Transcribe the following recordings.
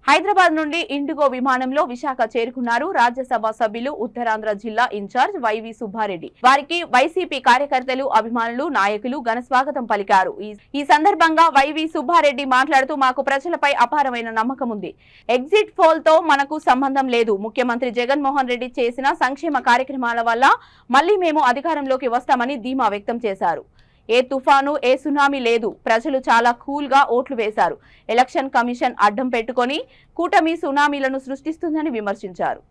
హైదరాబాద్ నుండి ఇండిగో విమానంలో విశాఖ చేరుకున్నారు రాజ్యసభ సభ్యులు ఉత్తరాంధ్ర జిల్లా ఇన్ఛార్జ్ వైవి సుబ్బారెడ్డి. వారికి వైసీపీ కార్యకర్తలు, అభిమానులు, నాయకులు ఘన స్వాగతం పలికారు. ఈ సందర్భంగా వైవి సుబ్బారెడ్డి మాట్లాడుతూ, మాకు ప్రజలపై అపారమైన నమ్మకం ఉంది. ఎగ్జిట్ పోల్ తో మనకు సంబంధం లేదు. ముఖ్యమంత్రి జగన్మోహన్ రెడ్డి చేసిన సంక్షేమ కార్యక్రమాల వల్ల మళ్లీ మేము అధికారంలోకి వస్తామని ధీమా వ్యక్తం చేశారు. ఏ తుఫాను, ఏ సునామీ లేదు. ప్రజలు చాలా కూల్ గా ఓట్లు వేశారు. ఎలక్షన్ కమిషన్ అడ్డం పెట్టుకొని కూటమి సునామీలను సృష్టిస్తుందని విమర్శించారు.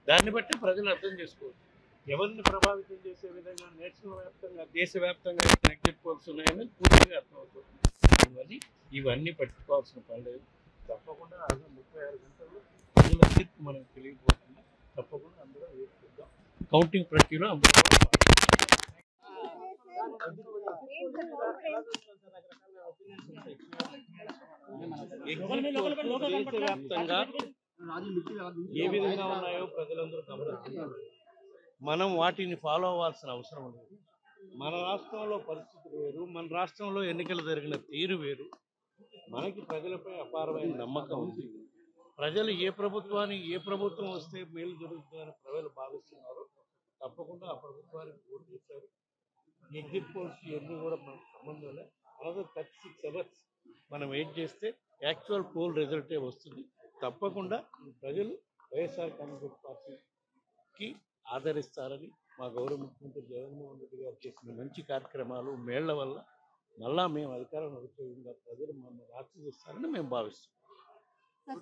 దాన్ని బట్టి ప్రజలు అర్థం చేసుకోవచ్చు. ఎవరిని ప్రభావితం చేసే విధంగా నేషనల్ వ్యాప్తంగా, దేశవ్యాప్తంగా ఎగ్జిట్ పోల్స్ ఉన్నాయని పూర్తిగా అర్థమవుతుంది. అందువల్ల ఇవన్నీ పట్టుకోవాల్సిన పని లేదు. తప్పకుండా 36 గంటల్లో ప్రజల తీర్పు మనకు తెలియకపోతుంది. తప్పకుండా అందరూ వేసుకుందాం. కౌంటింగ్ ప్రక్రియలో అందరూ దేశవ్యాప్తంగా ఏ విధంగా ఉన్నాయో ప్రజలందరూ గమనిస్తున్నారు. మనం వాటిని ఫాలో అవ్వాల్సిన అవసరం లేదు. మన రాష్ట్రంలో పరిస్థితులు వేరు, మన రాష్ట్రంలో ఎన్నికలు జరిగిన తీరు వేరు. మనకి ప్రజలపై అపారమైన నమ్మకం ఉంది. ప్రజలు ఏ ప్రభుత్వం వస్తే మేలు జరుగుతుందని ప్రజలు భావిస్తున్నారు. తప్పకుండా ఆ ప్రభుత్వానికి ఓటు చేశారు. ఎగ్జిట్ పోల్స్ ఇవన్నీ కూడా మనకు సంబంధం లేదు. అలాగే 36 అవర్స్ మనం వెయిట్ చేస్తే యాక్చువల్ పోల్ రిజల్టే వస్తుంది. తప్పకుండా ప్రజలు వైఎస్ఆర్ కాంగ్రెస్ పార్టీకి ఆదరిస్తారని, మా గౌరవ ముఖ్యమంత్రి జగన్మోహన్ రెడ్డి గారు చేసిన మంచి కార్యక్రమాలు, మేళ్ల వల్ల మళ్ళా మేము అధికారం అధికారంగా ప్రజలు మమ్మల్ని ఆశీర్వదిస్తారని మేము భావిస్తున్నాం.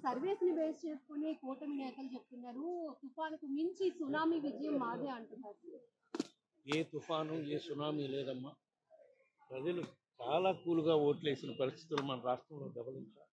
సర్వేస్ ని బేస్ చేసుకుని కూటమి నేతలు చెప్తున్నారు, తుఫానుకు మించి సునామీ విజయం మాదే అంటున్నారు. ఏ తుఫాను, ఏ సునామీ లేదమ్మా. ప్రజలు చాలా కూల్గా ఓట్లేసిన పరిస్థితులు మన రాష్ట్రంలో గమనించారు.